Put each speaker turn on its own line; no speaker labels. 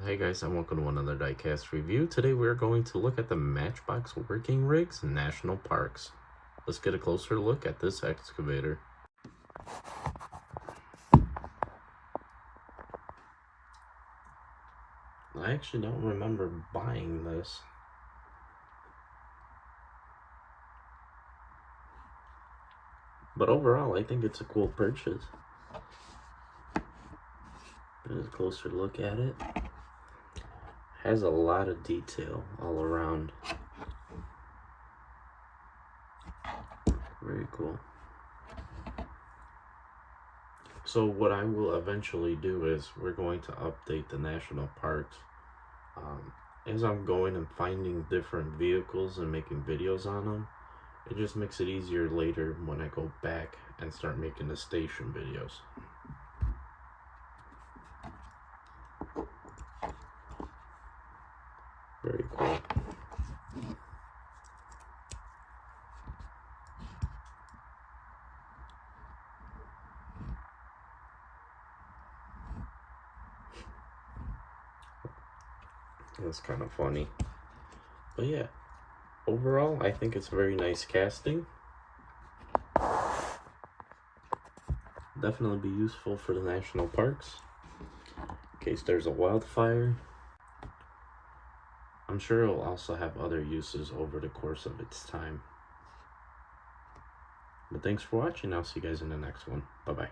Hey guys, and welcome to another diecast review. Today we're going to look at the Matchbox Working Rigs National Parks. Let's get a closer look at this excavator. I actually don't remember buying this. But overall, I think it's a cool purchase. There's a closer look at it. Has a lot of detail all around. Very cool. So what I will eventually do is we're going to update the national parks. As I'm going and finding different vehicles and making videos on them, it just makes it easier later when I go back and start making the station videos. Very cool. That's kind of funny. But yeah, overall, I think it's a very nice casting. Definitely be useful for the national parks in case there's a wildfire. I'm sure it'll also have other uses over the course of its time. But thanks for watching. I'll see you guys in the next one. Bye-bye.